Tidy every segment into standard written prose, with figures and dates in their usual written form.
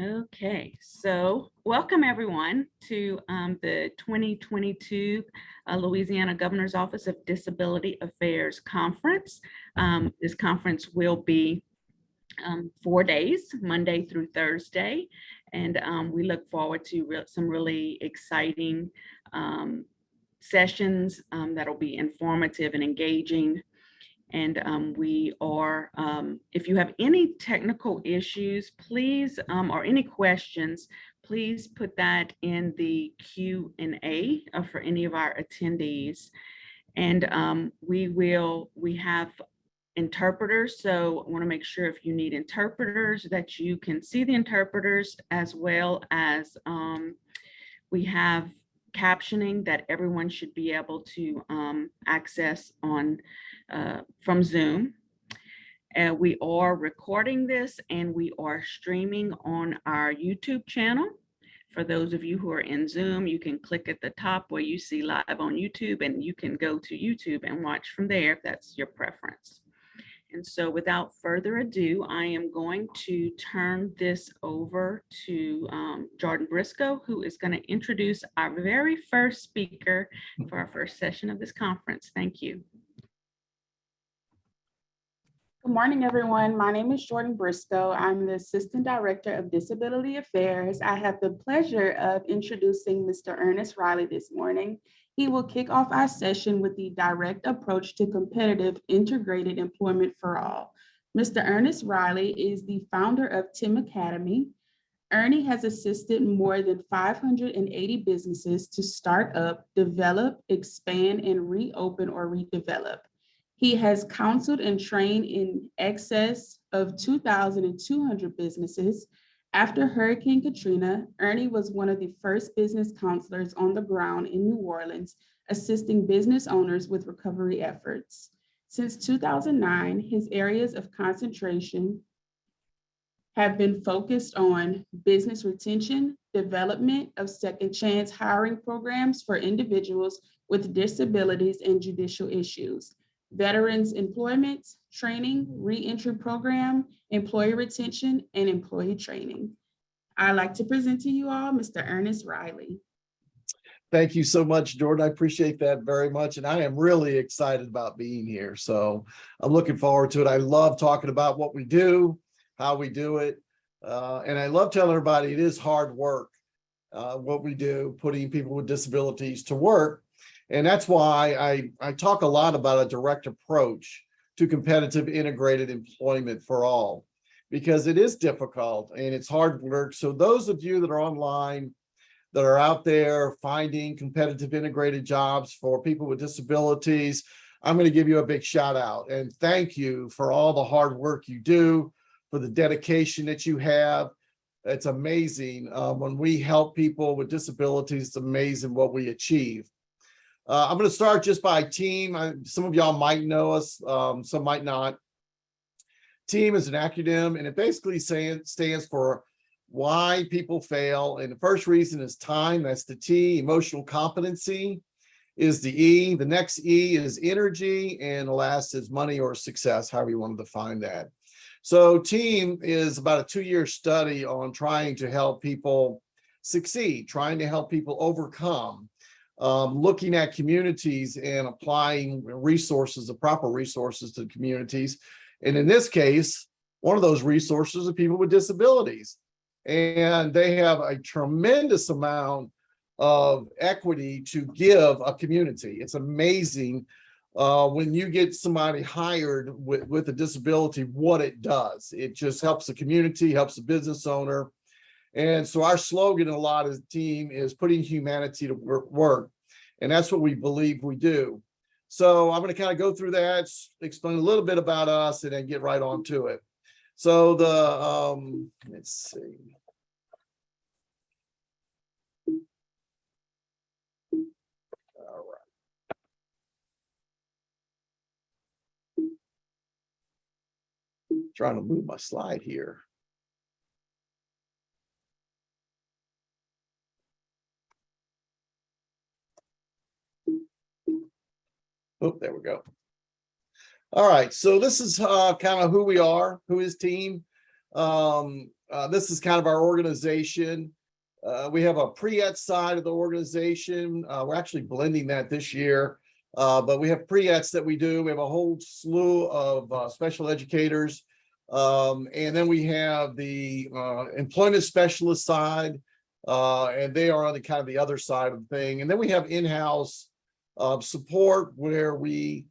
Okay, so welcome everyone to the 2022 Louisiana Governor's Office of Disability Affairs Conference. This conference will be 4 days, Monday through Thursday, and we look forward to some really exciting sessions that'll be informative and engaging. And if you have any technical issues, please, or any questions, please put that in the Q&A for any of our attendees. And we have interpreters, so I want to make sure if you need interpreters that you can see the interpreters, as well as we have captioning that everyone should be able to access from Zoom. We are recording this and we are streaming on our YouTube channel. For those of you who are in Zoom, you can click at the top where you see live on YouTube, and you can go to YouTube and watch from there if that's your preference. And so without further ado, I am going to turn this over to Jordan Briscoe, who is going to introduce our very first speaker for our first session of this conference. Thank you. Good morning, everyone. My name is Jordan Briscoe. I'm the Assistant Director of Disability Affairs. I have the pleasure of introducing Mr. Ernest Riley this morning. He will kick off our session with the direct approach to competitive integrated employment for all. Mr. Ernest Riley is the founder of TIM Academy. Ernie has assisted more than 580 businesses to start up, develop, expand, and reopen or redevelop. He has counseled and trained in excess of 2,200 businesses. After Hurricane Katrina, Ernie was one of the first business counselors on the ground in New Orleans, assisting business owners with recovery efforts. Since 2009, his areas of concentration have been focused on business retention, development of second chance hiring programs for individuals with disabilities and judicial issues, veterans employment, training, reentry program, employee retention, and employee training. I'd like to present to you all Mr. Ernest Riley. Thank you so much, Jordan. I appreciate that very much. And I am really excited about being here. So I'm looking forward to it. I love talking about what we do, how we do it. And I love telling everybody it is hard work, what we do, putting people with disabilities to work. And that's why I talk a lot about a direct approach to competitive integrated employment for all, because it is difficult and it's hard work. So those of you that are online, that are out there finding competitive integrated jobs for people with disabilities, I'm going to give you a big shout out and thank you for all the hard work you do, for the dedication that you have. It's amazing. When we help people with disabilities, it's amazing what we achieve. I'm going to start just by TEAM. Some of y'all might know us, some might not. TEAM is an acronym, and it basically stands for why people fail. And the first reason is time. That's the T. Emotional competency is the E. The next E is energy, and the last is money or success, however you want to define that. So TEAM is about a 2-year study on trying to help people succeed, trying to help people overcome, looking at communities and applying resources, the proper resources to communities. And in this case, one of those resources are people with disabilities. And they have a tremendous amount of equity to give a community. It's amazing when you get somebody hired with a disability, what it does. It just helps the community, helps the business owner. And so our slogan a lot as a team is putting humanity to work. And that's what we believe we do. So I'm going to kind of go through that, explain a little bit about us, and then get right on to it. So let's see. All right. Trying to move my slide here. Oh, there we go. All right, so this is kind of who we are, who is TEAM. This is kind of our organization. We have a pre-ed side of the organization. We're actually blending that this year. But we have pre-eds that we do. We have a whole slew of special educators. And then we have the employment specialist side, and they are on the kind of the other side of the thing. And then we have in-house support where we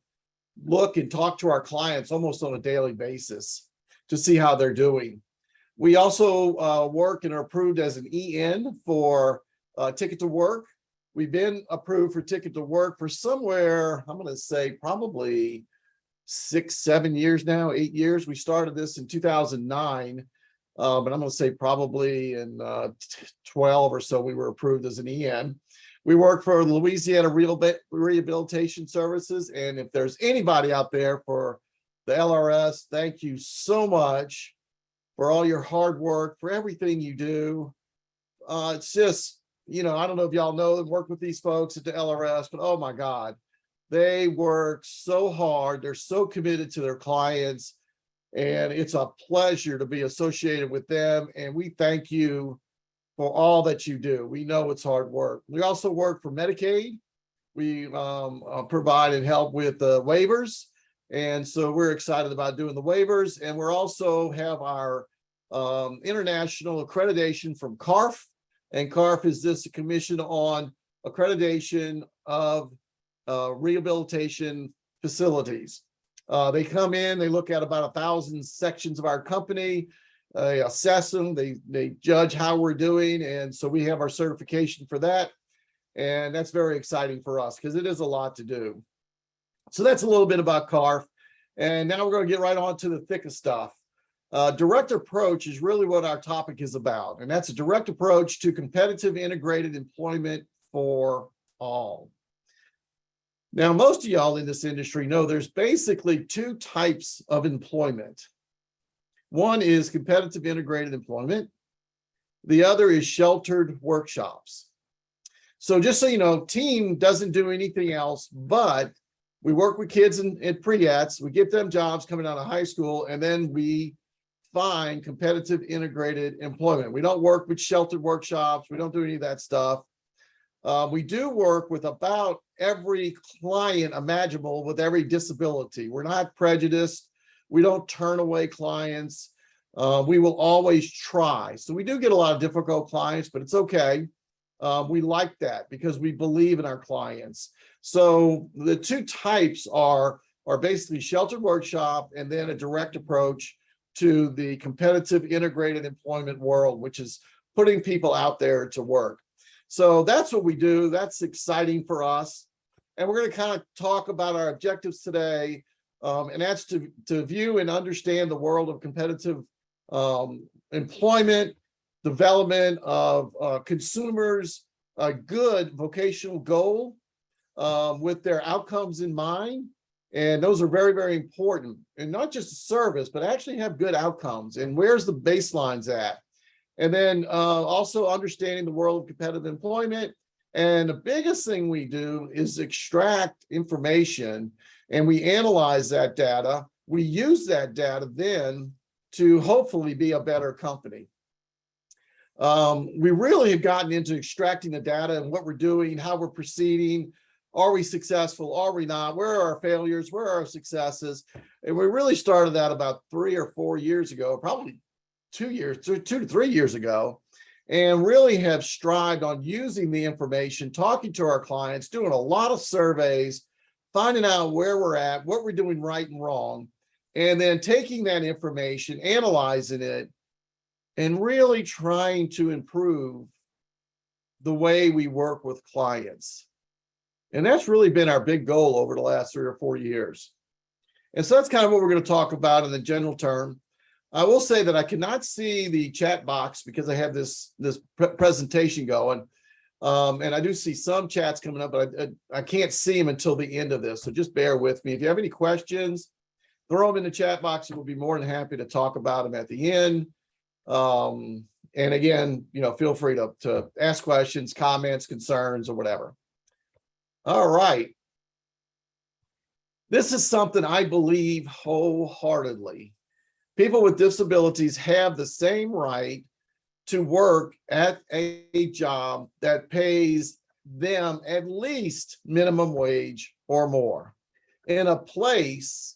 look and talk to our clients almost on a daily basis to see how they're doing. We also work and are approved as an EN for Ticket to Work. We've been approved for Ticket to Work for somewhere, I'm going to say probably 6, 7 years now, 8 years. We started this in 2009, but I'm going to say probably in 12 or so we were approved as an EN. We work for the Louisiana Rehabilitation Services, and if there's anybody out there for the LRS, thank you so much for all your hard work, for everything you do. It's just, I don't know if y'all know and work with these folks at the LRS, but oh my God, they work so hard. They're so committed to their clients, and it's a pleasure to be associated with them. And we thank you for all that you do. We know it's hard work. We also work for Medicaid. We provide and help with the waivers. And so we're excited about doing the waivers. And we're also have our international accreditation from CARF. And CARF is this commission on accreditation of rehabilitation facilities. They come in, they look at about 1,000 sections of our company, they assess them, they judge how we're doing. And so we have our certification for that. And that's very exciting for us because it is a lot to do. So that's a little bit about CARF. And now we're going to get right on to the thick of stuff. Direct approach is really what our topic is about. And that's a direct approach to competitive integrated employment for all. Now, most of y'all in this industry know there's basically 2 types of employment. One is competitive integrated employment. The other is sheltered workshops. So just so you know, team doesn't do anything else, but we work with kids in pre-eds, we get them jobs coming out of high school, and then we find competitive integrated employment. We don't work with sheltered workshops. We don't do any of that stuff. We do work with about every client imaginable with every disability. We're not prejudiced. We don't turn away clients. We will always try. So we do get a lot of difficult clients, but it's okay. We like that because we believe in our clients. So the 2 types are basically sheltered workshop and then a direct approach to the competitive integrated employment world, which is putting people out there to work. So that's what we do. That's exciting for us. And we're going to kind of talk about our objectives today. And that's to view and understand the world of competitive employment, development of consumers, a good vocational goal with their outcomes in mind. And those are very, very important. And not just a service, but actually have good outcomes. And where's the baselines at? And then also understanding the world of competitive employment. And the biggest thing we do is extract information and we analyze that data. We use that data then to hopefully be a better company. We really have gotten into extracting the data and what we're doing, how we're proceeding. Are we successful? Are we not? Where are our failures? Where are our successes? And we really started that about 3 or 4 years ago, probably 2 to 3 years ago, and really have strived on using the information, talking to our clients, doing a lot of surveys, finding out where we're at, what we're doing right and wrong, and then taking that information, analyzing it, and really trying to improve the way we work with clients. And that's really been our big goal over the last 3 or 4 years. And so that's kind of what we're going to talk about in the general term. I will say that I cannot see the chat box because I have this presentation going. And I do see some chats coming up, but I can't see them until the end of this. So just bear with me. If you have any questions, throw them in the chat box and we'll be more than happy to talk about them at the end. And again, feel free to ask questions, comments, concerns, or whatever. All right. This is something I believe wholeheartedly. People with disabilities have the same right to work at a job that pays them at least minimum wage or more in a place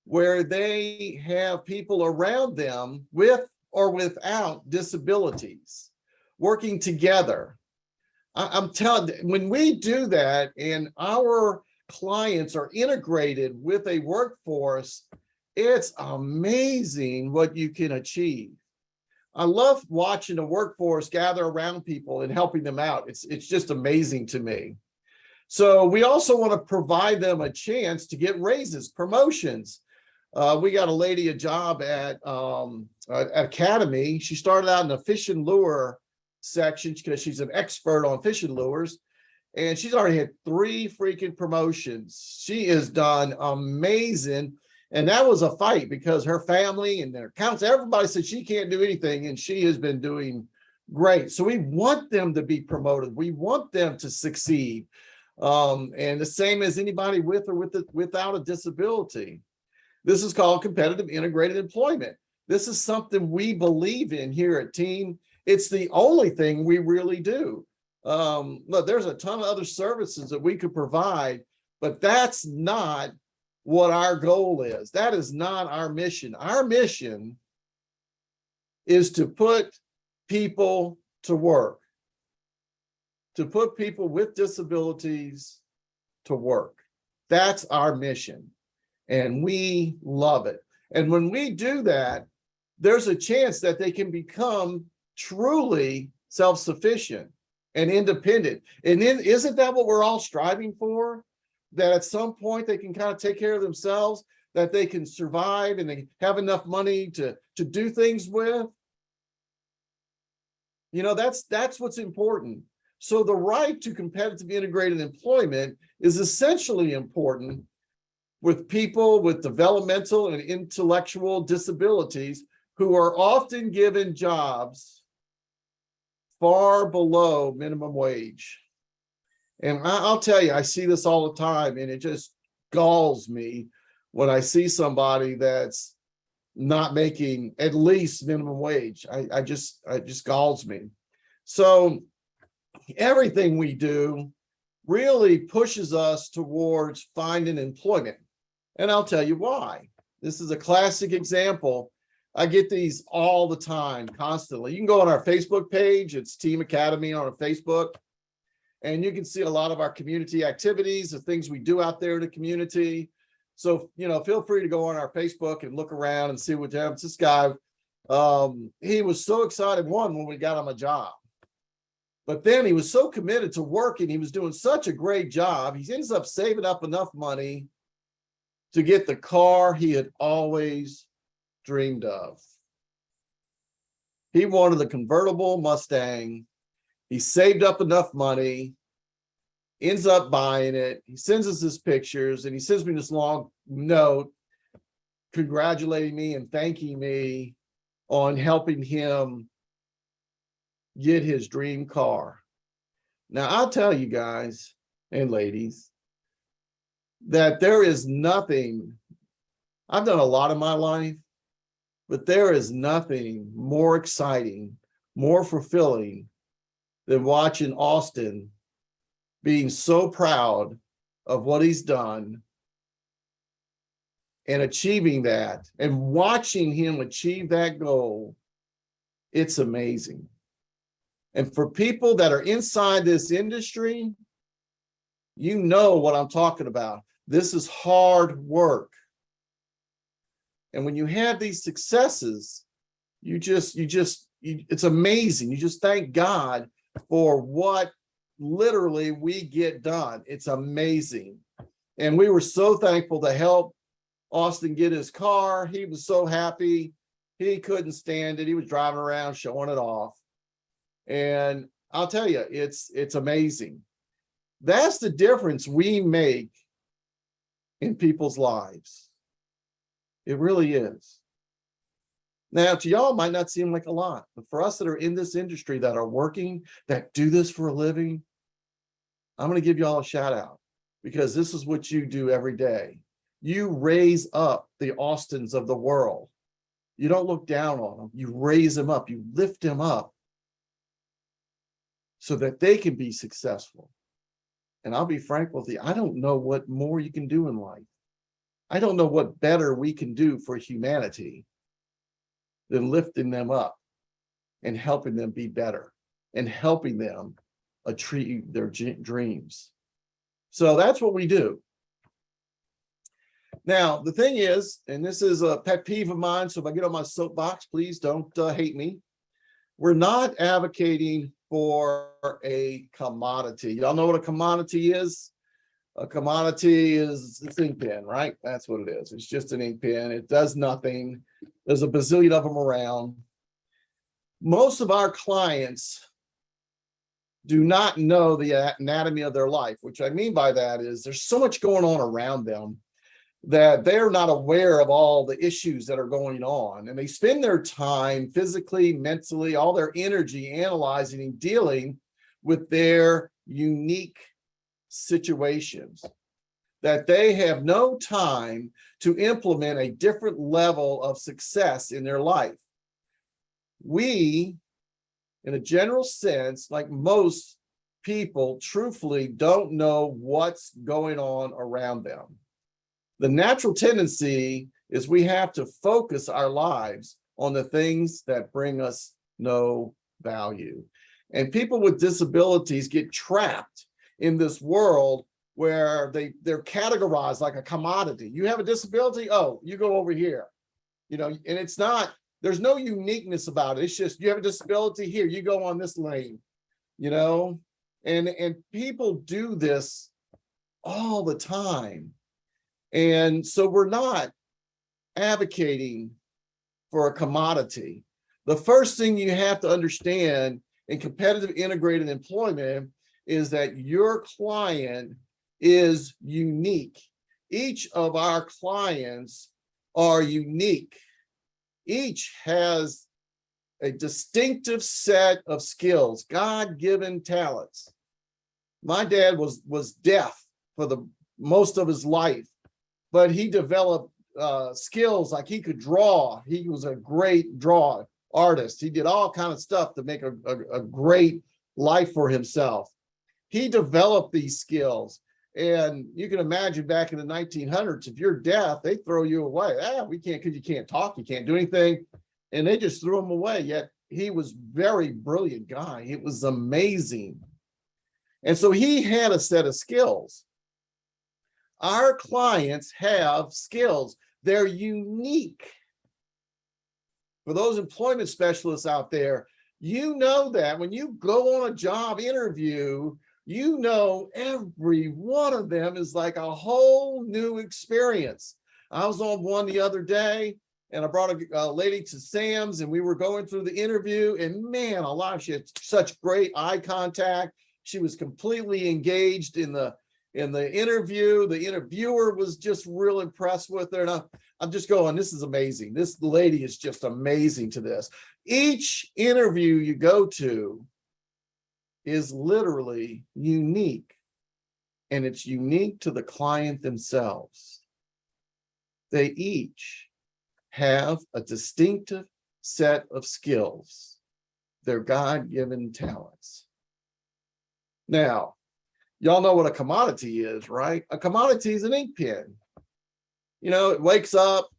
where they have people around them with or without disabilities working together. I'm telling you, when we do that and our clients are integrated with a workforce, it's amazing what you can achieve. I love watching a workforce gather around people and helping them out. It's just amazing to me. So we also want to provide them a chance to get raises, promotions. We got a lady a job at Academy. She started out in the fish and lure section because she's an expert on fish and lures. And she's already had 3 freaking promotions. She has done amazing. And that was a fight because her family and their counselor, everybody said she can't do anything, and she has been doing great. So we want them to be promoted. We want them to succeed. And the same as anybody with or without a disability. This is called competitive integrated employment. This is something we believe in here at Team. It's the only thing we really do. Look, there's a ton of other services that we could provide, but that's not what our goal is. That is not our mission. Our mission is to put people to work, to put people with disabilities to work. That's our mission, and we love it. And when we do that, there's a chance that they can become truly self-sufficient and independent. And then isn't that what we're all striving for? That at some point they can kind of take care of themselves, that they can survive and they have enough money to do things with. You know, that's what's important. So the right to competitive integrated employment is essentially important with people with developmental and intellectual disabilities who are often given jobs far below minimum wage. And I'll tell you, I see this all the time, and it just galls me when I see somebody that's not making at least minimum wage. It just galls me. So everything we do really pushes us towards finding employment. And I'll tell you why. This is a classic example. I get these all the time, constantly. You can go on our Facebook page. It's Team Academy on Facebook. And you can see a lot of our community activities, the things we do out there in the community. So, you know, feel free to go on our Facebook and look around and see what happens. This guy, he was so excited, when we got him a job. But then he was so committed to working. He was doing such a great job. He ends up saving up enough money to get the car he had always dreamed of. He wanted a convertible Mustang. He saved up enough money, ends up buying it. He sends us his pictures, and he sends me this long note congratulating me and thanking me on helping him get his dream car. Now, I'll tell you guys and ladies that there is nothing, I've done a lot in my life, but there is nothing more exciting, more fulfilling than watching Austin being so proud of what he's done and achieving that, and watching him achieve that goal. It's amazing. And for people that are inside this industry, you know what I'm talking about. This is hard work. And when you have these successes, it's amazing. You just thank God for what literally we get done. It's amazing. And we were so thankful to help Austin get his car. He was so happy. He couldn't stand it. He was driving around showing it off. And I'll tell you, it's amazing. That's the difference we make in people's lives. It really is. Now, to y'all, it might not seem like a lot, but for us that are in this industry, that are working, that do this for a living, I'm going to give y'all a shout out, because this is what you do every day. You raise up the Austins of the world. You don't look down on them. You raise them up. You lift them up so that they can be successful. And I'll be frank with you, I don't know what more you can do in life. I don't know what better we can do for humanity than lifting them up and helping them be better and helping them achieve their dreams. So that's what we do. Now, the thing is, and this is a pet peeve of mine, so if I get on my soapbox, please don't hate me. We're not advocating for a commodity. Y'all know what a commodity is? A commodity is an ink pen, right? That's what it is. It's just an ink pen. It does nothing. There's a bazillion of them around. Most of our clients do not know the anatomy of their life. Which I mean by that is there's so much going on around them that they're not aware of all the issues that are going on. And they spend their time physically, mentally, all their energy analyzing and dealing with their unique situations, that they have no time to implement a different level of success in their life. We, in a general sense, like most people, truthfully don't know what's going on around them. The natural tendency is we have to focus our lives on the things that bring us no value. And people with disabilities get trapped in this world where they're categorized like a commodity. You have a disability, oh, you go over here. You know, and it's not, there's no uniqueness about it. It's just you have a disability here, you go on this lane, you know, and people do this all the time. And so we're not advocating for a commodity. The first thing you have to understand in competitive integrated employment is that your client is unique. Each of our clients are unique. Each has a distinctive set of skills, God-given talents. My dad was deaf for the most of his life, but he developed skills like he could draw. He was a great draw artist. He did all kind of stuff to make a great life for himself. He developed these skills. And you can imagine back in the 1900s, if you're deaf, they throw you away. We can't, because you can't talk, you can't do anything. And they just threw him away. Yet he was very brilliant guy. It was amazing. And so he had a set of skills. Our clients have skills. They're unique. For those employment specialists out there, you know that when you go on a job interview, you know every one of them is like a whole new experience. I was on one the other day, and I brought a lady to Sam's, and we were going through the interview, and man alive, she had such great eye contact. She was completely engaged in the interview. The interviewer was just real impressed with her. And I'm just going, this is amazing. This lady is just amazing to this. Each interview you go to is literally unique, and it's unique to the client themselves. They each have a distinctive set of skills, their God-given talents. Now, y'all know what a commodity is, right? A commodity is an ink pen. You know, it wakes up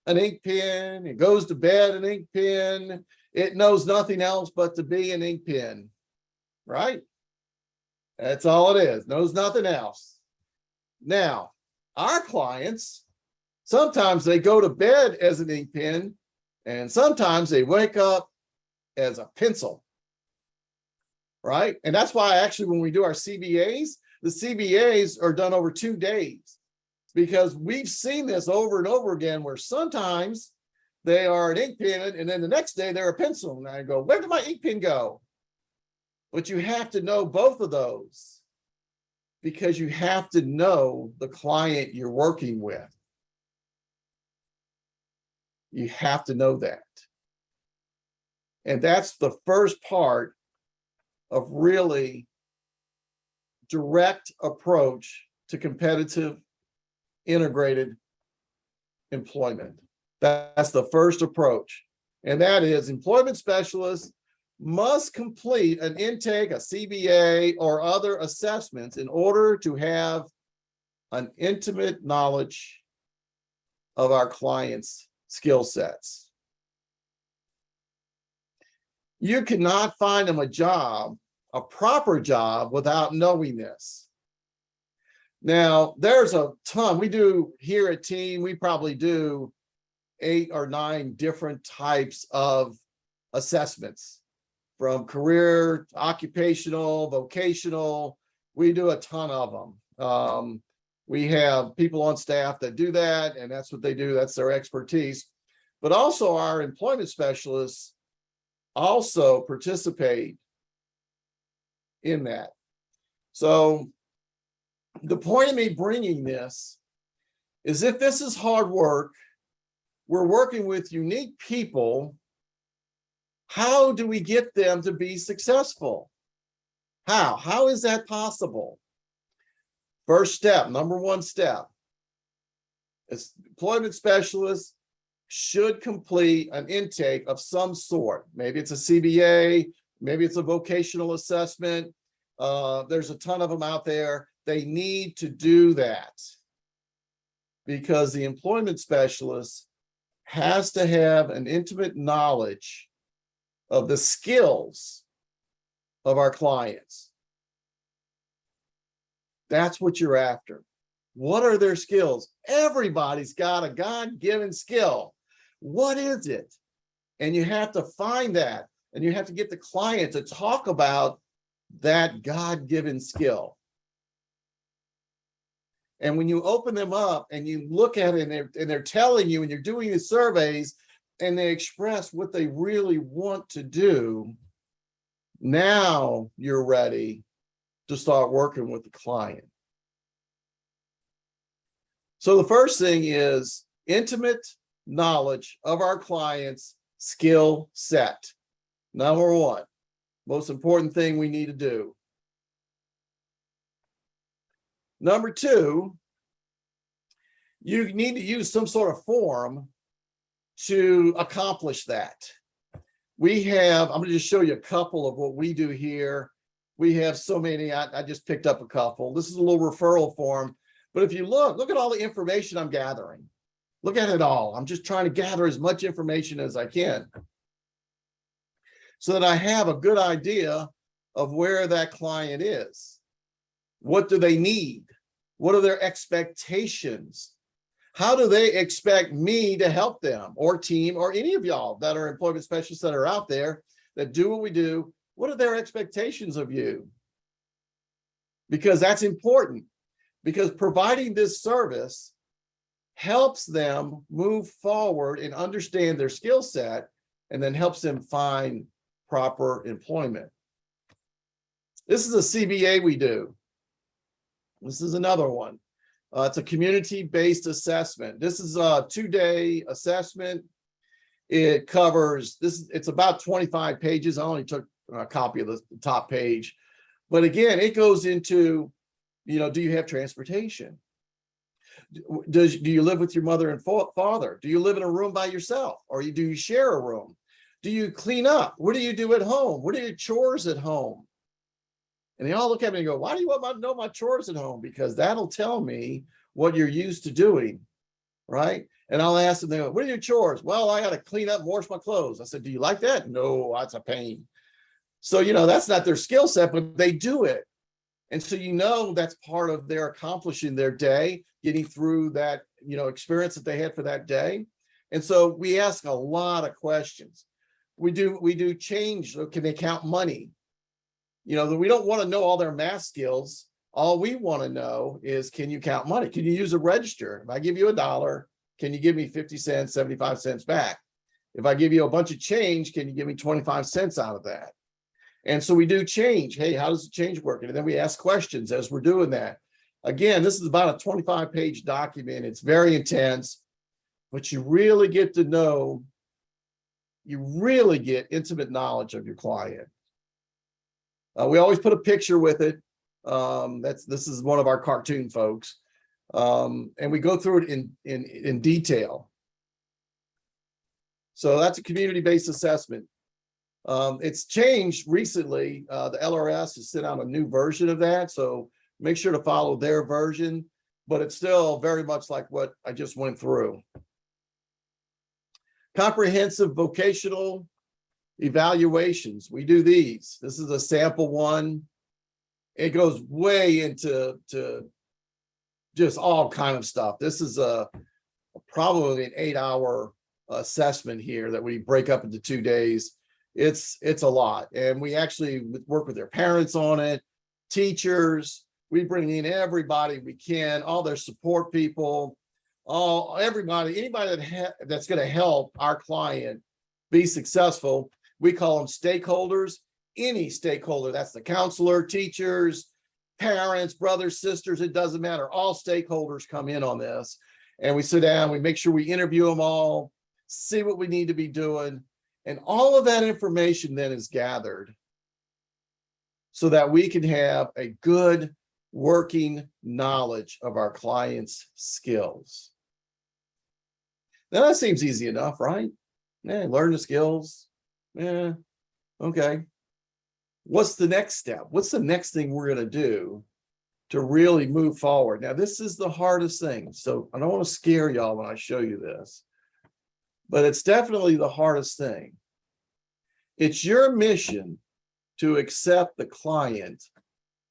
an ink pen, it goes to bed an ink pen, it knows nothing else but to be an ink pen, right? That's all it is, knows nothing else. Now, our clients, sometimes they go to bed as an ink pen, and sometimes they wake up as a pencil, right? And that's why actually when we do our CBAs, the CBAs are done over 2 days, because we've seen this over and over again where sometimes they are an ink pen and then the next day they're a pencil. And I go, where did my ink pen go? But you have to know both of those, because you have to know the client you're working with. You have to know that. And that's the first part of really direct approach to competitive integrated employment. That's the first approach. And that is employment specialists must complete an intake, a CBA, or other assessments in order to have an intimate knowledge of our clients' skill sets. You cannot find them a job, a proper job, without knowing this. Now, there's a ton. We do here at Team, we probably do 8 or 9 different types of assessments, from career, occupational, vocational. We do a ton of them. We have people on staff that do that, and that's what they do. That's their expertise. But also our employment specialists also participate in that. So the point of me bringing this is, if this is hard work, we're working with unique people. How do we get them to be successful? How is that possible? First step, number one step, is employment specialists should complete an intake of some sort. Maybe it's a CBA, maybe it's a vocational assessment. There's a ton of them out there. They need to do that because the employment specialist has to have an intimate knowledge of the skills of our clients. That's what you're after. What are their skills? Everybody's got a God-given skill. What is it? And you have to find that, and you have to get the client to talk about that God-given skill. And when you open them up and you look at it, and they're telling you, and you're doing the surveys, and they express what they really want to do, now you're ready to start working with the client. So the first thing is intimate knowledge of our client's skill set. Number one, most important thing we need to do. Number two, you need to use some sort of form to accomplish that. We have, I'm going to just show you a couple of what we do here. We have so many, I just picked up a couple. This is a little referral form, but if you look at all the information I'm gathering. Look at it all. I'm just trying to gather as much information as I can so that I have a good idea of where that client is. What do they need? What are their expectations? How do they expect me to help them, or team, or any of y'all that are employment specialists that are out there that do what we do? What are their expectations of you? Because that's important, because providing this service helps them move forward and understand their skill set, and then helps them find proper employment. This is a CBA we do. This is another one. It's a community-based assessment. This is a 2-day assessment. It covers this. It's about 25 pages. I only took a copy of the top page, but again, it goes into, do you have transportation? Do you live with your mother and father? Do you live in a room by yourself, or do you share a room? Do you clean up? What do you do at home? What are your chores at home? And they all look at me and go, why do you want to know my chores at home? Because that'll tell me what you're used to doing, right? And I'll ask them, they go, what are your chores? Well, I got to clean up and wash my clothes. I said, do you like that? No, that's a pain. So, that's not their skill set, but they do it. And so, that's part of their accomplishing their day, getting through that, experience that they had for that day. And so we ask a lot of questions. We do change. So can they count money? We don't want to know all their math skills. All we want to know is, can you count money? Can you use a register? If I give you $1, can you give me 50 cents, 75 cents back? If I give you a bunch of change, can you give me 25 cents out of that? And so we do change. Hey, how does the change work? And then we ask questions as we're doing that. Again, this is about a 25-page document. It's very intense, but you really get to know, you really get intimate knowledge of your client. We always put a picture with it. This is one of our cartoon folks. And we go through it in detail. So that's a community-based assessment. It's changed recently. The LRS has sent out a new version of that, so make sure to follow their version, but it's still very much like what I just went through. Comprehensive vocational evaluations. We do these. This is a sample one. It goes way into just all kind of stuff. This is probably an 8-hour assessment here that we break up into 2 days. It's a lot, and we actually work with their parents on it, teachers. We bring in everybody we can, all their support people, everybody, anybody that's going to help our client be successful. We call them stakeholders. Any stakeholder, that's the counselor, teachers, parents, brothers, sisters, it doesn't matter. All stakeholders come in on this, and we sit down, we make sure we interview them all, see what we need to be doing. And all of that information then is gathered so that we can have a good working knowledge of our clients' skills. Now that seems easy enough, right? Yeah, learn the skills. Yeah, okay. What's the next step? What's the next thing we're going to do to really move forward? Now, this is the hardest thing. So I don't want to scare y'all when I show you this, but it's definitely the hardest thing. It's your mission to accept the client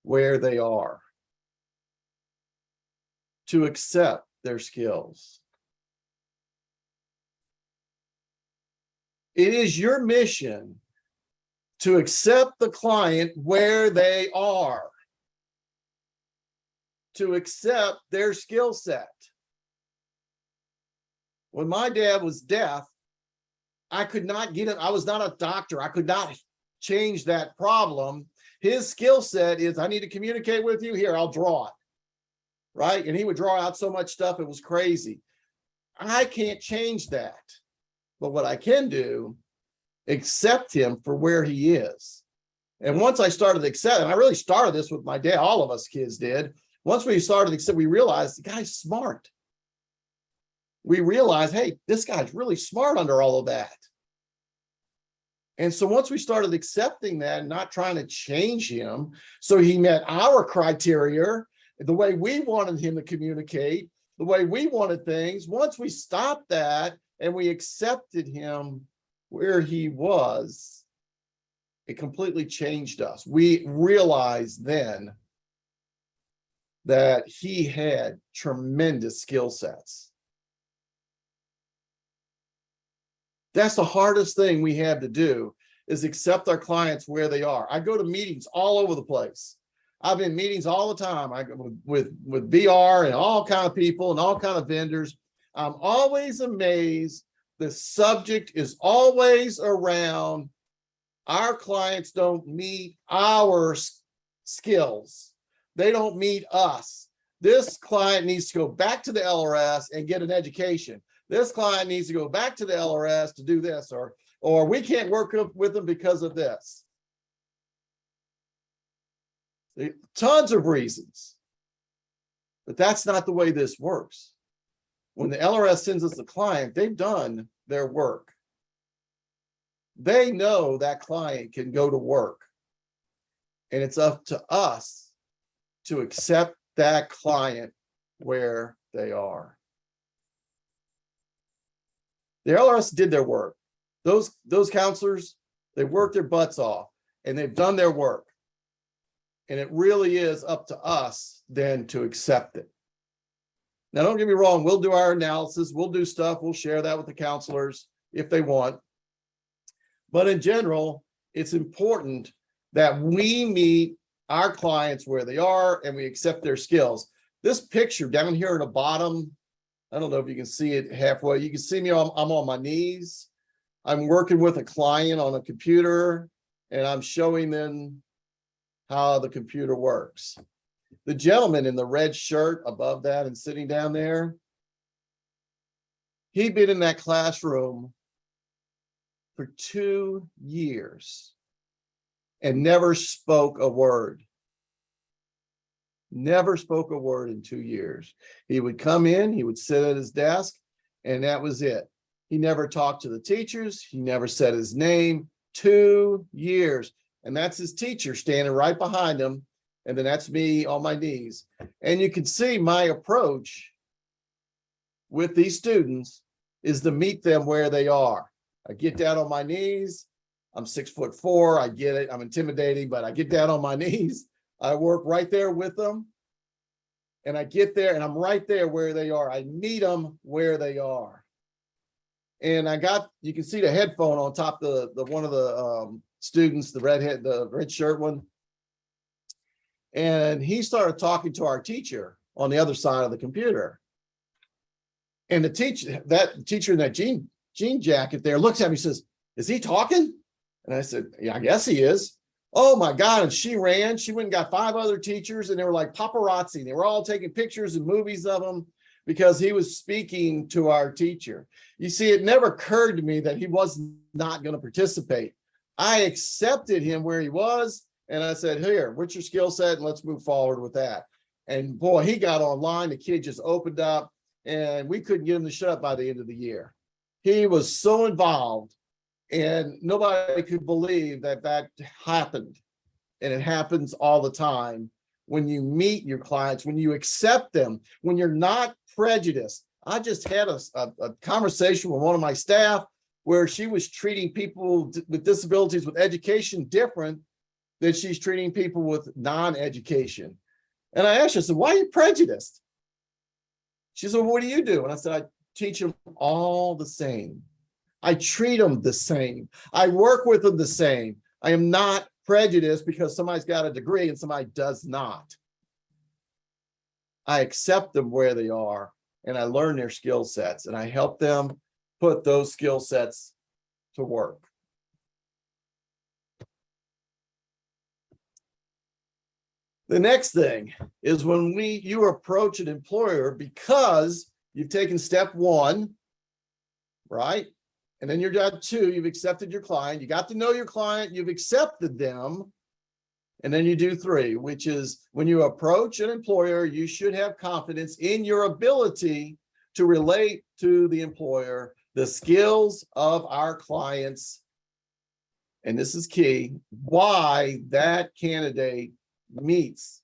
where they are, to accept their skills. It is your mission to accept the client where they are, to accept their skill set. When my dad was deaf, I could not get it. I was not a doctor. I could not change that problem. His skill set is, I need to communicate with you. Here, I'll draw it. Right? And he would draw out so much stuff, it was crazy. I can't change that. But what I can do, accept him for where he is. And once I started accepting, I really started this with my dad, all of us kids did. Once we started accepting, we realized the guy's smart. We realized, hey, this guy's really smart under all of that. And so once we started accepting that and not trying to change him, so he met our criteria, the way we wanted him to communicate, the way we wanted things, once we stopped that and we accepted him where he was, it completely changed us. We realized then that he had tremendous skill sets. That's the hardest thing we have to do, is accept our clients where they are. I go to meetings all over the place. I've been in meetings all the time. I go with VR and all kind of people and all kind of vendors. I'm always amazed. The subject is always around our clients don't meet our skills. They don't meet us. This client needs to go back to the LRS and get an education. This client needs to go back to the LRS to do this, or we can't work with them because of this. Tons of reasons, but that's not the way this works. When the LRS sends us a client, they've done their work. They know that client can go to work, and it's up to us to accept that client where they are. The LRS did their work. Those counselors, they worked their butts off and they've done their work. And it really is up to us then to accept it. Now, don't get me wrong, we'll do our analysis, we'll do stuff, we'll share that with the counselors if they want. But in general, it's important that we meet our clients where they are and we accept their skills. This picture down here in the bottom, I don't know if you can see it halfway. You can see me, I'm on my knees. I'm working with a client on a computer and I'm showing them how the computer works. The gentleman in the red shirt above that and sitting down there, he'd been in that classroom for 2 years and never spoke a word. Never spoke a word in 2 years. He would come in, he would sit at his desk, and that was it. He never talked to the teachers. He never said his name. 2 years. And that's his teacher standing right behind him. And then that's me on my knees. And you can see my approach with these students is to meet them where they are. I get down on my knees. I'm 6'4". I get it. I'm intimidating, but I get down on my knees. I work right there with them. And I get there and I'm right there where they are. I meet them where they are. And you can see the headphone on top of the one of the students, the red shirt one. And he started talking to our teacher on the other side of the computer. And the teacher in that jean jacket there looks at me and says, "Is he talking?" And I said, "Yeah, I guess he is." Oh my God. And she ran. She went and got 5 other teachers, and they were like paparazzi. They were all taking pictures and movies of him because he was speaking to our teacher. You see, it never occurred to me that he was not going to participate. I accepted him where he was. And I said, "Here, what's your skill set? And let's move forward with that." And boy, he got online. The kid just opened up, and we couldn't get him to shut up by the end of the year. He was so involved, and nobody could believe that happened. And it happens all the time when you meet your clients, when you accept them, when you're not prejudiced. I just had a conversation with one of my staff where she was treating people with disabilities with education different than she's treating people with non-education. And I asked her, I said, "Why are you prejudiced?" She said, "Well, what do you do?" And I said, "I teach them all the same. I treat them the same. I work with them the same. I am not prejudiced because somebody's got a degree and somebody does not. I accept them where they are, and I learn their skill sets, and I help them put those skill sets to work." The next thing is when you approach an employer because you've taken step 1, right? And then you're at 2, you've accepted your client, you got to know your client, you've accepted them. And then you do 3, which is when you approach an employer, you should have confidence in your ability to relate to the employer, the skills of our clients. And this is key, why that candidate meets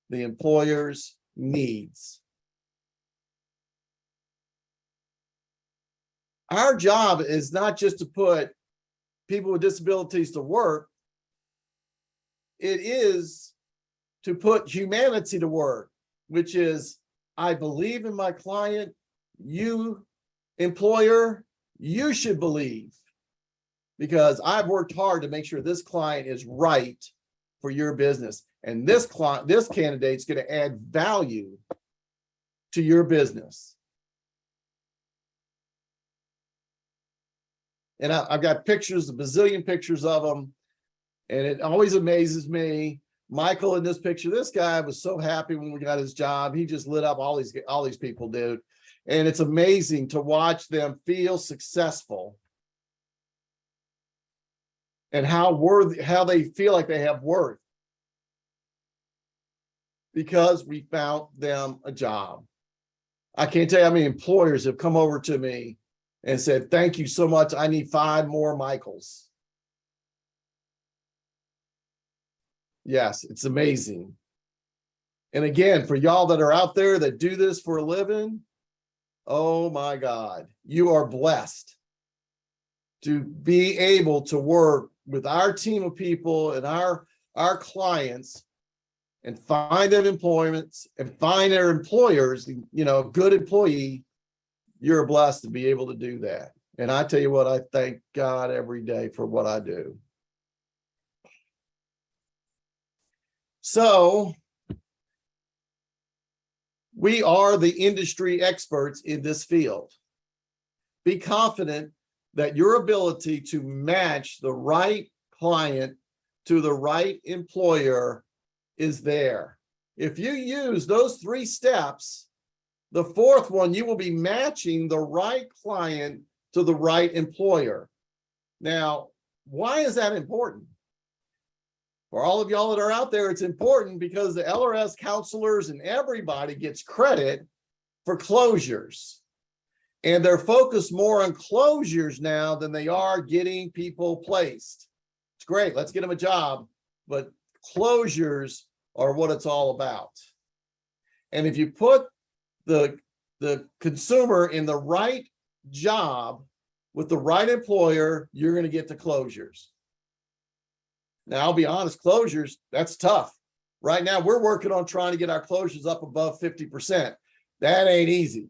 the employer's needs. Our job is not just to put people with disabilities to work. It is to put humanity to work, which is, I believe in my client. You, employer, you should believe, because I've worked hard to make sure this client is right for your business. And this candidate's going to add value to your business. And I've got pictures, a bazillion pictures of them. And it always amazes me. Michael in this picture, this guy was so happy when we got his job. He just lit up, all these people did. And it's amazing to watch them feel successful and how they feel like they have worth because we found them a job. I can't tell you how many employers have come over to me and said, "Thank you so much. I need 5 more Michaels." Yes, it's amazing. And again, for y'all that are out there that do this for a living, oh my God, you are blessed to be able to work with our team of people and our clients and find them employment and find their employers, good employee. You're blessed to be able to do that. And I tell you what, I thank God every day for what I do. So we are the industry experts in this field. Be confident that your ability to match the right client to the right employer is there. If you use those 3 steps, the 4th one, you will be matching the right client to the right employer. Now, why is that important? For all of y'all that are out there, it's important because the LRS counselors and everybody gets credit for closures. And they're focused more on closures now than they are getting people placed. It's great, let's get them a job, but closures are what it's all about. And if you put the consumer in the right job with the right employer, you're going to get the closures. Now, I'll be honest, closures, that's tough. Right now, we're working on trying to get our closures up above 50%. That ain't easy.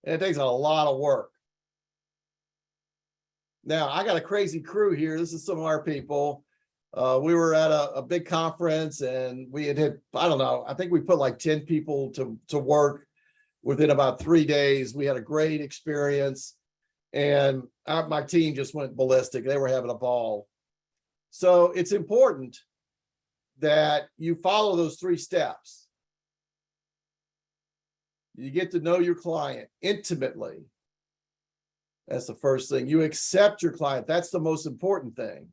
And it takes a lot of work. Now, I got a crazy crew here. This is some of our people. We were at a big conference and we had, I don't know, I think we put like 10 people to work within about 3 days. We had a great experience and my team just went ballistic. They were having a ball. So it's important that you follow those 3 steps. You get to know your client intimately. That's the first thing. You accept your client. That's the most important thing.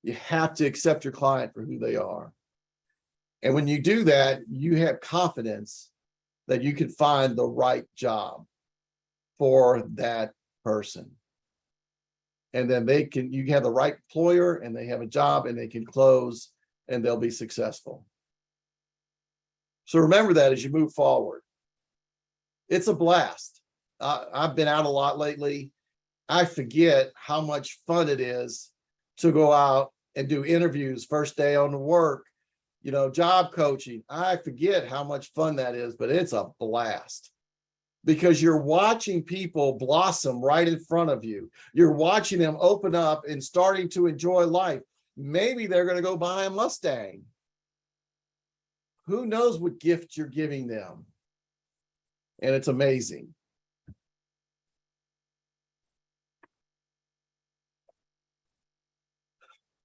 You have to accept your client for who they are. And when you do that, you have confidence that you can find the right job for that person. And then you have the right employer and they have a job and they can close and they'll be successful. So remember that as you move forward. It's a blast. I've been out a lot lately. I forget how much fun it is to go out and do interviews first day on the work, job coaching. I forget how much fun that is, but it's a blast because you're watching people blossom right in front of you. You're watching them open up and starting to enjoy life. Maybe they're going to go buy a Mustang. Who knows what gift you're giving them? And it's amazing.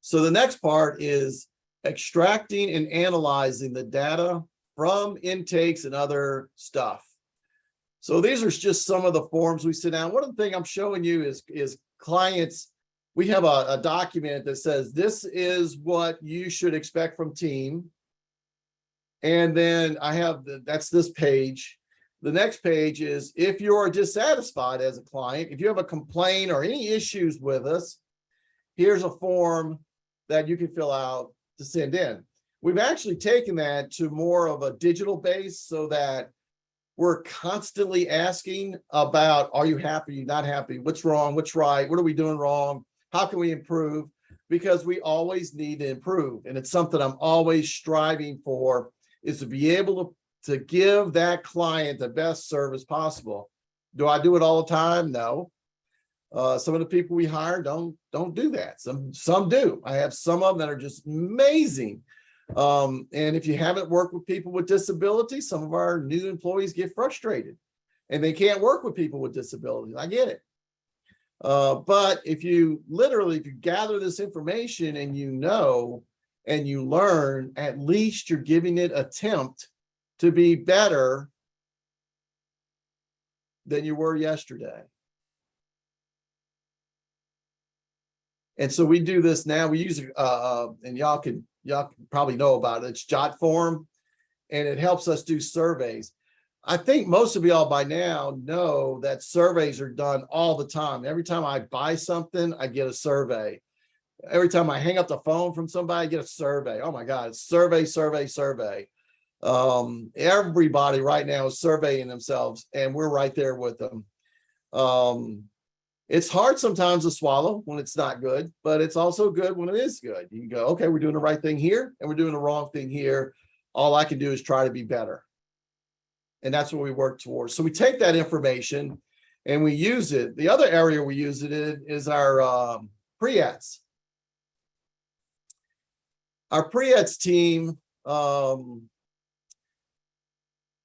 So the next part is extracting and analyzing the data from intakes and other stuff. So these are just some of the forms we sit down. One of the things I'm showing you is clients. We have a document that says this is what you should expect from team. And then I have that's this page. The next page is if you're dissatisfied as a client, if you have a complaint or any issues with us, here's a form that you can fill out to send in. We've actually taken that to more of a digital base so that we're constantly asking about, are you happy, are you not happy, what's wrong, what's right, what are we doing wrong, how can we improve? Because we always need to improve. And it's something I'm always striving for, is to be able to give that client the best service possible. Do I do it all the time? No. Some of the people we hire don't do that. Some do. I have some of them that are just amazing. And if you haven't worked with people with disabilities, some of our new employees get frustrated and they can't work with people with disabilities. I get it. But if you gather this information and and you learn, at least you're giving it an attempt to be better than you were yesterday. And so we do this now. We use and y'all probably know about it. It's Jot Form, and it helps us do surveys. I think most of y'all by now know that surveys are done all the time. Every time I buy something, I get a survey. Every time I hang up the phone from somebody, I get a survey. Oh my God, it's survey. Everybody right now is surveying themselves, and we're right there with them. It's hard sometimes to swallow when it's not good, but it's also good when it is good. You can go, okay, we're doing the right thing here and we're doing the wrong thing here. All I can do is try to be better. And that's what we work towards. So we take that information and we use it. The other area we use it in is our pre-eds. Our pre-eds team,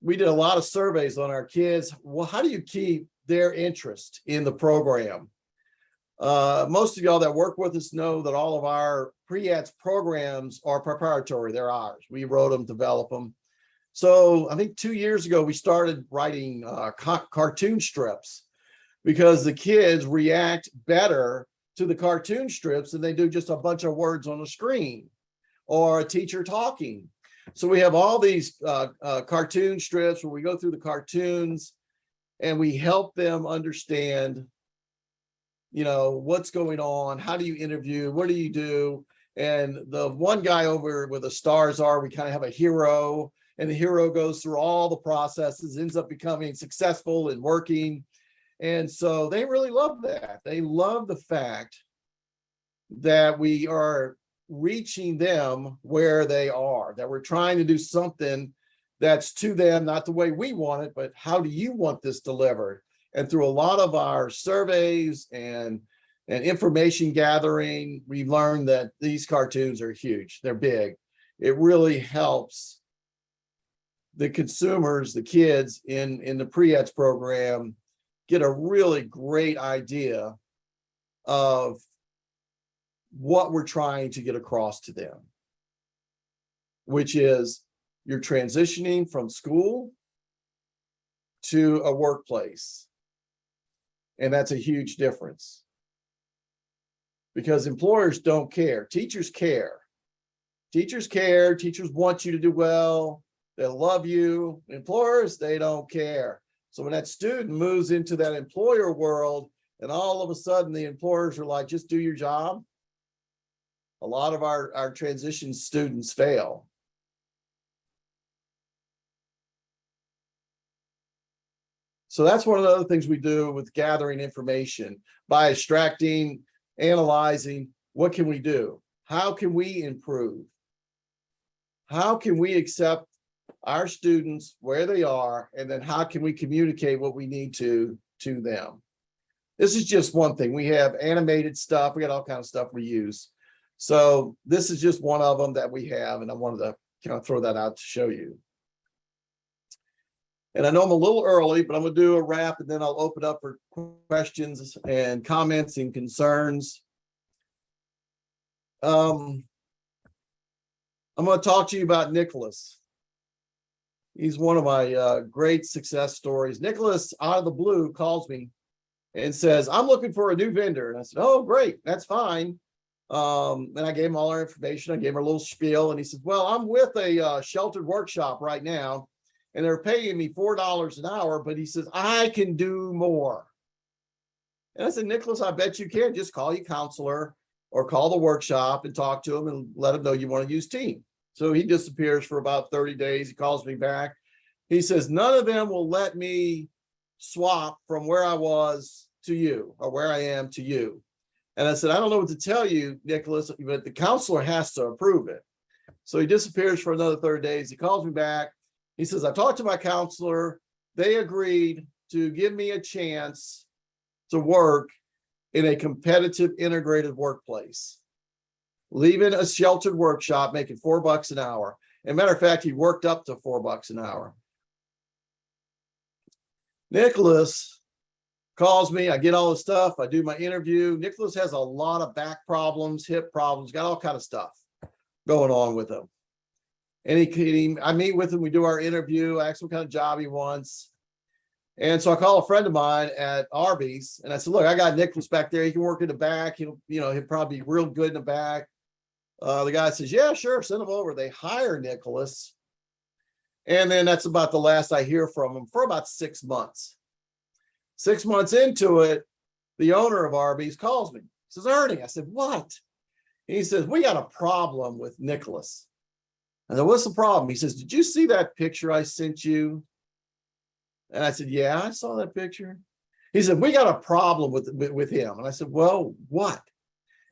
we did a lot of surveys on our kids. Well, how do you keep their interest in the program? Most of y'all that work with us know that all of our pre-eds programs are proprietary. They're ours. We wrote them, developed them. So I think 2 years ago, we started writing cartoon strips because the kids react better to the cartoon strips than they do just a bunch of words on a screen. or a teacher talking. So we have all these cartoon strips where we go through the cartoons and we help them understand, what's going on, how do you interview, what do you do? And the one guy over where the stars are, we kind of have a hero, and the hero goes through all the processes, ends up becoming successful and working. And so they really love that. They love the fact that we are reaching them where they are, that we're trying to do something that's to them, not the way we want it, but how do you want this delivered? And through a lot of our surveys and information gathering, we learned that these cartoons are huge. They're big. It really helps the consumers, the kids in the pre-eds program, get a really great idea of what we're trying to get across to them, which is you're transitioning from school to a workplace. And that's a huge difference because employers don't care. Teachers care. Teachers care. Teachers want you to do well. They love you. Employers, they don't care. So when that student moves into that employer world and all of a sudden the employers are like, just do your job, a lot of our transition students fail. So that's one of the other things we do with gathering information by extracting, analyzing, what can we do? How can we improve? How can we accept our students where they are? And then how can we communicate what we need to them? This is just one thing. We have animated stuff. We got all kinds of stuff we use. So this is just one of them that we have. And I wanted to kind of throw that out to show you. And I know I'm a little early, but I'm going to do a wrap and then I'll open up for questions and comments and concerns. I'm going to talk to you about Nicholas. He's one of my great success stories. Nicholas, out of the blue, calls me and says, I'm looking for a new vendor. And I said, oh, great, that's fine. And I gave him all our information. I gave him a little spiel. And he says, well, I'm with a sheltered workshop right now, and they're paying me $4 an hour, but he says, I can do more. And I said, Nicholas, I bet you can. Just call your counselor or call the workshop and talk to him and let him know you want to use team. So he disappears for about 30 days. He calls me back. He says, none of them will let me swap from where I was to you or where I am to you. And I said, I don't know what to tell you, Nicholas, but the counselor has to approve it. So he disappears for another 30 days. He calls me back. He says, I talked to my counselor. They agreed to give me a chance to work in a competitive integrated workplace, leaving a sheltered workshop, making $4 an hour. As a matter of fact, he worked up to $4 an hour. Nicholas calls me. I get all the stuff. I do my interview. Nicholas has a lot of back problems, hip problems, got all kind of stuff going on with him. And I meet with him. We do our interview. I ask him what kind of job he wants. And so I call a friend of mine at Arby's, and I said, look, I got Nicholas back there. He can work in the back. He'll probably be real good in the back. The guy says, yeah, sure, send him over. They hire Nicholas. And then that's about the last I hear from him for about 6 months. 6 months into it, the owner of Arby's calls me. He says, Ernie. I said, what? He says, we got a problem with Nicholas. I said, what's the problem? He says, did you see that picture I sent you? And I said, yeah, I saw that picture. He said, we got a problem with him. And I said, well, what?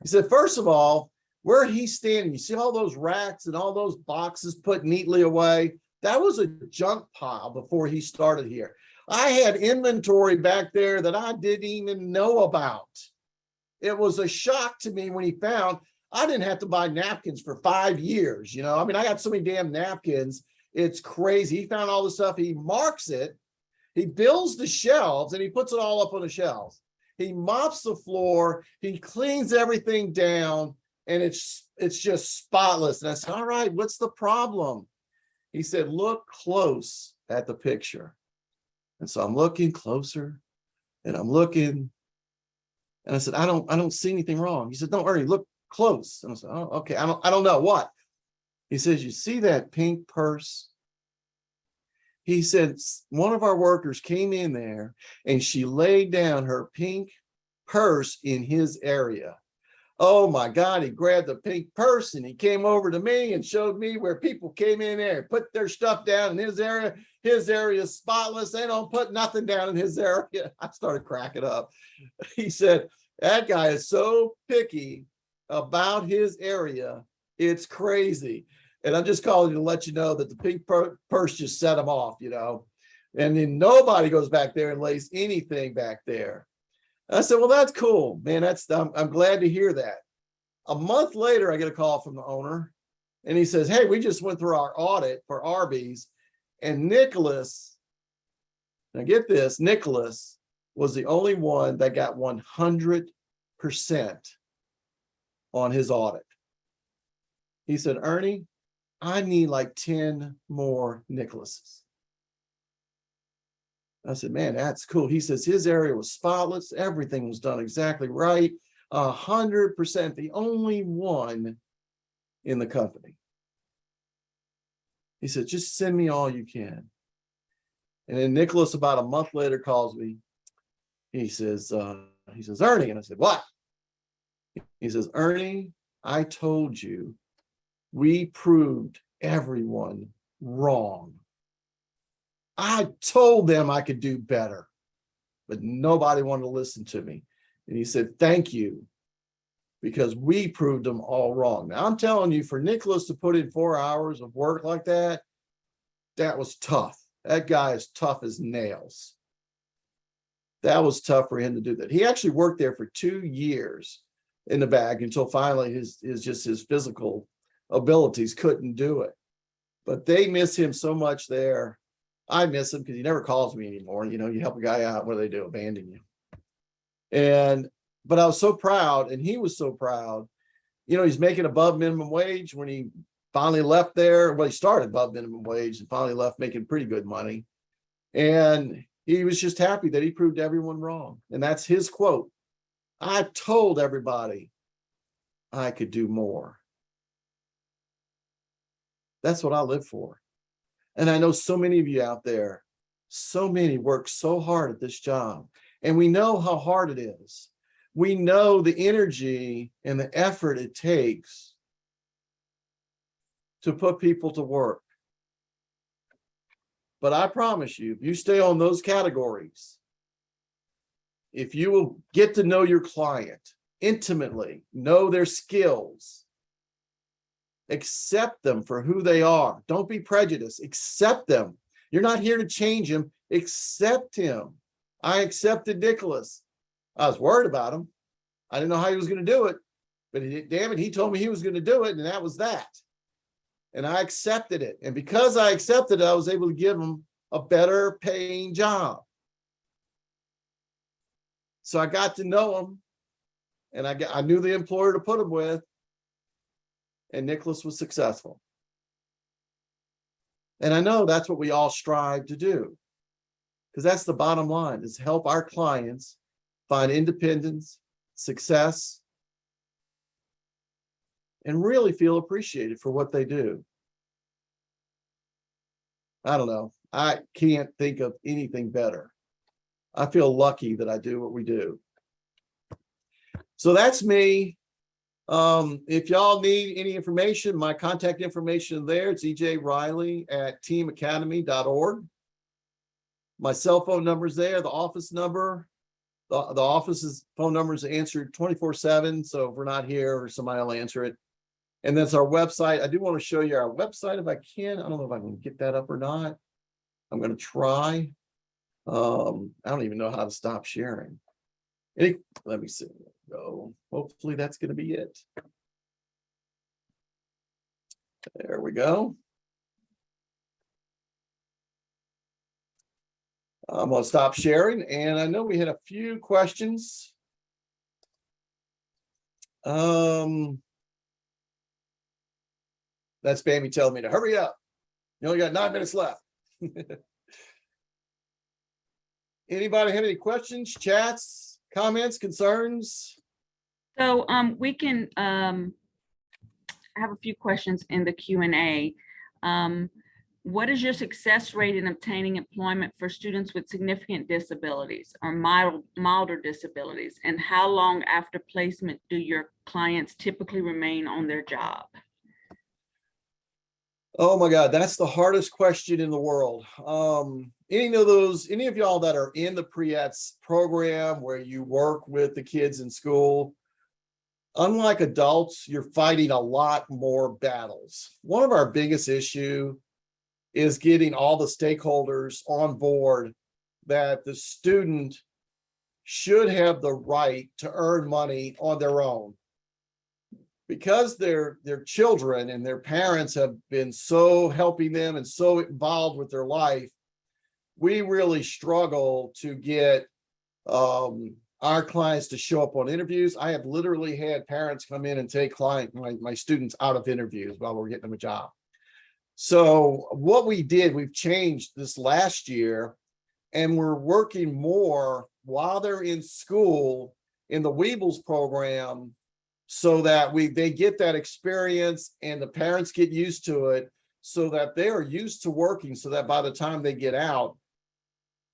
He said, first of all, where he's standing, you see all those racks and all those boxes put neatly away? That was a junk pile before he started here. I had inventory back there that I didn't even know about. It was a shock to me when he found I didn't have to buy napkins for 5 years. I got so many damn napkins. It's crazy. He found all the stuff. He marks it. He builds the shelves and he puts it all up on the shelves. He mops the floor. He cleans everything down, and it's just spotless. And I said, all right, what's the problem? He said, look close at the picture. And so I'm looking closer and I'm looking, and I said, I don't see anything wrong. He said, don't worry, look close. And I said, oh, okay. I don't know what. He says, you see that pink purse? He said, one of our workers came in there and she laid down her pink purse in his area. Oh my God, he grabbed the pink purse and he came over to me and showed me where people came in there and put their stuff down in his area. His area is spotless. They don't put nothing down in his area. I started cracking up. He said, that guy is so picky about his area. It's crazy. And I'm just calling you to let you know that the pink purse just set him off, you know, and then nobody goes back there and lays anything back there. I said, well, that's cool, man. I'm glad to hear that. A month later, I get a call from the owner and he says, hey, we just went through our audit for Arby's and Nicholas, now get this, Nicholas was the only one that got 100% on his audit. He said, Ernie, I need like 10 more Nicholases. I said, man, that's cool. He says his area was spotless. Everything was done exactly right. 100%, the only one in the company. He said, just send me all you can. And then Nicholas, about a month later, calls me. He says, Ernie. And I said, what? He says, Ernie, I told you we proved everyone wrong. I told them I could do better, but nobody wanted to listen to me. And he said, thank you, because we proved them all wrong. Now, I'm telling you, for Nicholas to put in 4 hours of work like that, that was tough. That guy is tough as nails. That was tough for him to do that. He actually worked there for 2 years in the bag until finally his physical abilities couldn't do it. But they miss him so much there. I miss him because he never calls me anymore. You know, you help a guy out, what do they do? Abandon you. But I was so proud, and he was so proud. You know, he's making above minimum wage when he finally left there. Well, he started above minimum wage and finally left making pretty good money. And he was just happy that he proved everyone wrong. And that's his quote. I told everybody I could do more. That's what I live for. And I know so many of you out there, so many work so hard at this job. And we know how hard it is. We know the energy and the effort it takes to put people to work. But I promise you, if you stay on those categories, if you will get to know your client intimately, know their skills, accept them for who they are. Don't be prejudiced. Accept them. You're not here to change him. Accept him. I accepted Nicholas. I was worried about him. I didn't know how he was going to do it, but damn it, he told me he was going to do it, and that was that. And I accepted it. And because I accepted it, I was able to give him a better paying job. So I got to know him, and I knew the employer to put him with, and Nicholas was successful. And I know that's what we all strive to do, because that's the bottom line, is help our clients find independence, success, and really feel appreciated for what they do. I don't know. I can't think of anything better. I feel lucky that I do what we do. So that's me. If y'all need any information, my contact information there, it's ejriley@teamacademy.org. My cell phone number is there, the office number. The office's phone number is answered 24/7. So if we're not here, or somebody will answer it. And that's our website. I do want to show you our website if I can. I don't know if I can get that up or not. I'm going to try. I don't even know how to stop sharing. Let me see. Go. Hopefully that's going to be it. There we go. I'm going to stop sharing, and I know we had a few questions. That's Bambi telling me to hurry up. You only got 9 minutes left. Anybody have any questions, chats, comments, concerns? So we can have a few questions in the Q&A. What is your success rate in obtaining employment for students with significant disabilities or milder disabilities? And how long after placement do your clients typically remain on their job? Oh my God, that's the hardest question in the world. Any of y'all that are in the pre-ETS program where you work with the kids in school, unlike adults, you're fighting a lot more battles. One of our biggest issue is getting all the stakeholders on board that the student should have the right to earn money on their own. Because their children and their parents have been so helping them and so involved with their life, we really struggle to get our clients to show up on interviews. I have literally had parents come in and take my students out of interviews while we're getting them a job. So what we've changed this last year, and we're working more while they're in school in the Weebles program, so that they get that experience and the parents get used to it, so that they are used to working, so that by the time they get out,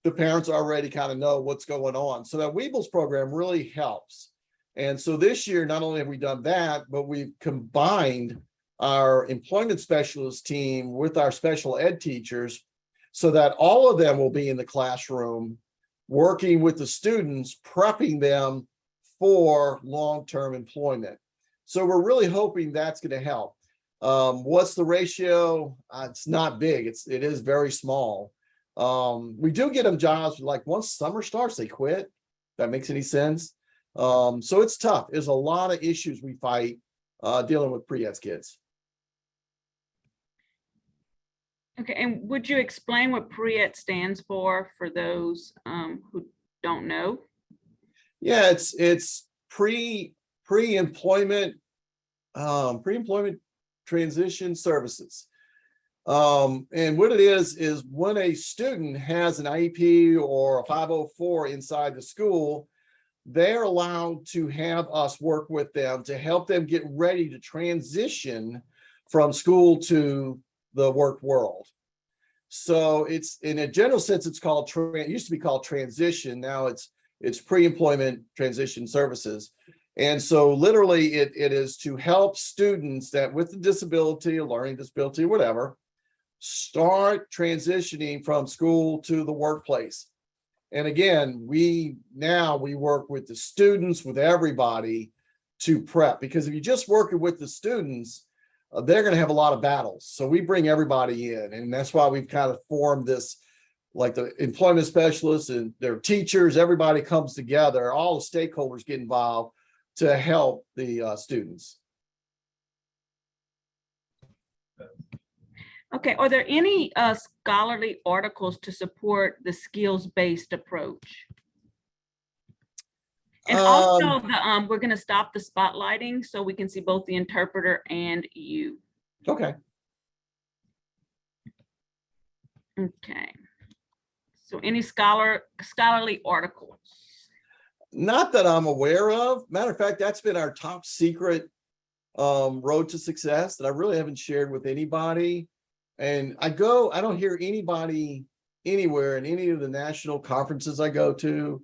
the parents already kind of know what's going on. So that Weebles program really helps. And so this year, not only have we done that, but we've combined our employment specialist team with our special ed teachers, so that all of them will be in the classroom working with the students, prepping them for long-term employment. So we're really hoping that's going to help. What's the ratio? It's not big. It is very small. We do get them jobs, like once summer starts, they quit. If that makes any sense. So it's tough. There's a lot of issues we fight dealing with pre-ETS kids. Okay, and would you explain what pre-ETS stands for those who don't know? Yeah, it's pre-employment transition services. And what it is when a student has an IEP or a 504 inside the school, they're allowed to have us work with them to help them get ready to transition from school to the work world. So it's, in a general sense, it's called it used to be called transition. Now it's pre-employment transition services. And so literally it is to help students that with a disability, a learning disability, whatever, start transitioning from school to the workplace. And again, we work with the students, with everybody to prep, because if you're just working with the students, they're going to have a lot of battles. So we bring everybody in, and that's why we've kind of formed this, like the employment specialists and their teachers, everybody comes together, all the stakeholders get involved to help the students. Okay, are there any scholarly articles to support the skills-based approach? And also, we're going to stop the spotlighting so we can see both the interpreter and you. Okay. Okay. So any scholarly articles? Not that I'm aware of. Matter of fact, that's been our top secret road to success that I really haven't shared with anybody. And I don't hear anybody anywhere in any of the national conferences I go to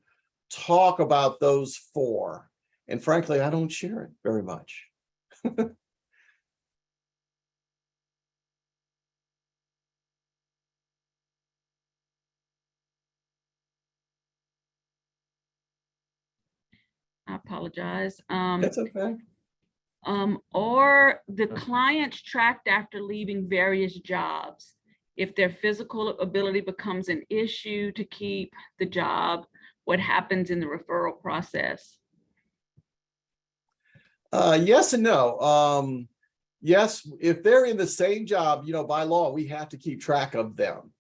talk about those four. And frankly, I don't share it very much. I apologize. That's okay. Or the clients tracked after leaving various jobs. If their physical ability becomes an issue to keep the job, what happens in the referral process? Yes and no. Yes, if they're in the same job, by law, we have to keep track of them.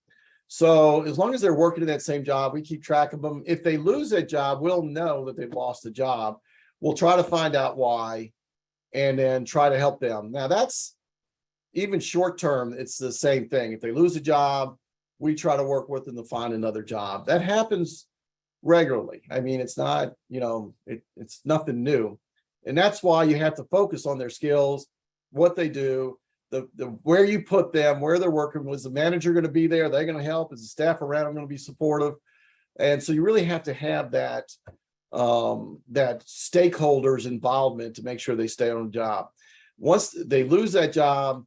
So as long as they're working in that same job, we keep track of them. If they lose that job, we'll know that they've lost the job. We'll try to find out why and then try to help them. Now that's even short term, it's the same thing. If they lose a job, we try to work with them to find another job. That happens regularly. I mean, it's not, it's nothing new. And that's why you have to focus on their skills what they do, the where you put them, where they're working. Was the manager going to be there? They're going to help? Is the staff around them going to be supportive? And so you really have to have that that stakeholders involvement to make sure they stay on the job. Once they lose that job,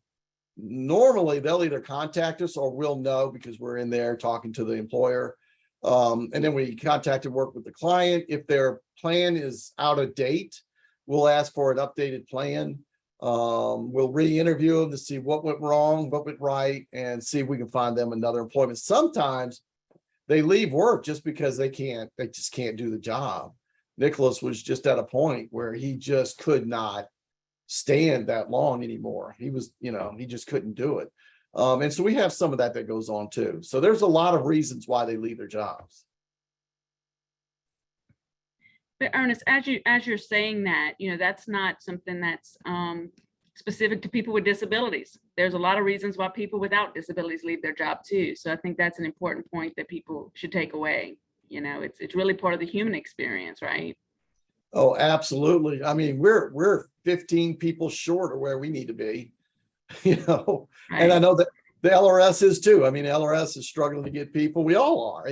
normally they'll either contact us or we'll know because we're in there talking to the employer. And then we contact and work with the client. If their plan is out of date, we'll ask for an updated plan. We'll re-interview them to see what went wrong, what went right, and see if we can find them another employment. Sometimes they leave work just because they just can't do the job. Nicholas was just at a point where he just could not stand that long anymore. He was, he just couldn't do it. And so we have some of that goes on too. So there's a lot of reasons why they leave their jobs. But Ernest, as you're saying that, that's not something that's specific to people with disabilities. There's a lot of reasons why people without disabilities leave their job too. So I think that's an important point that people should take away. It's really part of the human experience, right? Oh, absolutely. I mean, we're 15 people short of where we need to be, Right. And I know that the LRS is too. I mean, LRS is struggling to get people. We all are.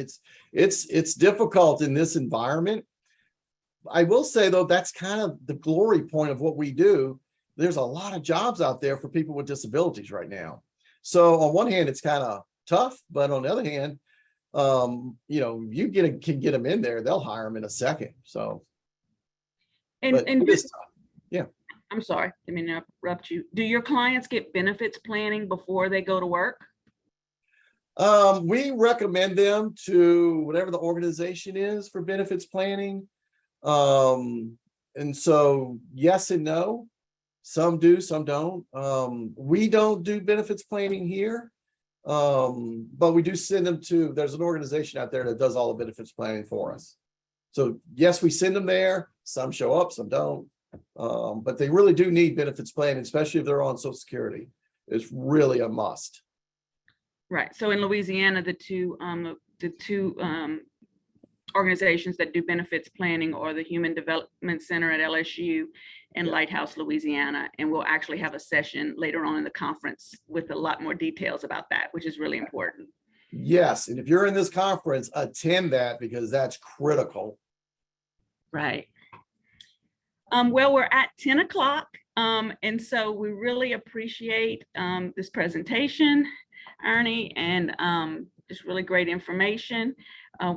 It's difficult in this environment. I will say though, that's kind of the glory point of what we do. There's a lot of jobs out there for people with disabilities right now. So on one hand, it's kind of tough, but on the other hand, you can get them in there, they'll hire them in a second. So, yeah. I'm sorry, I mean, interrupt you. Do your clients get benefits planning before they go to work? We recommend them to whatever the organization is for benefits planning. And so yes and no. Some do, some don't. We don't do benefits planning here, but we do send them to, there's an organization out there that does all the benefits planning for us. So yes, we send them there. Some show up, some don't. But they really do need benefits planning, especially if they're on Social Security. It's really a must. Right. So in Louisiana, the two organizations that do benefits planning are the Human Development Center at LSU and Lighthouse, Louisiana. And we'll actually have a session later on in the conference with a lot more details about that, which is really important. Yes. And if you're in this conference, attend that because that's critical. Right. Well, we're at 10 o'clock. And so we really appreciate this presentation, Ernie, and just really great information.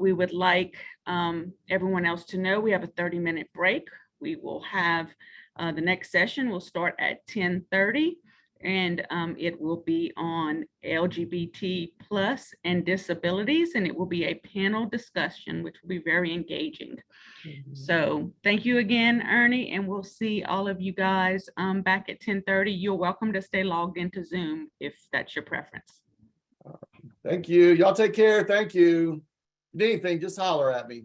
We would like everyone else to know we have a 30-minute break. We will have the next session will start at 10:30, and it will be on LGBT plus and disabilities, and it will be a panel discussion, which will be very engaging. So thank you again, Ernie, and we'll see all of you guys back at 10:30. You're welcome to stay logged into Zoom if that's your preference. Thank you. Y'all take care. Thank you. If you need anything, just holler at me.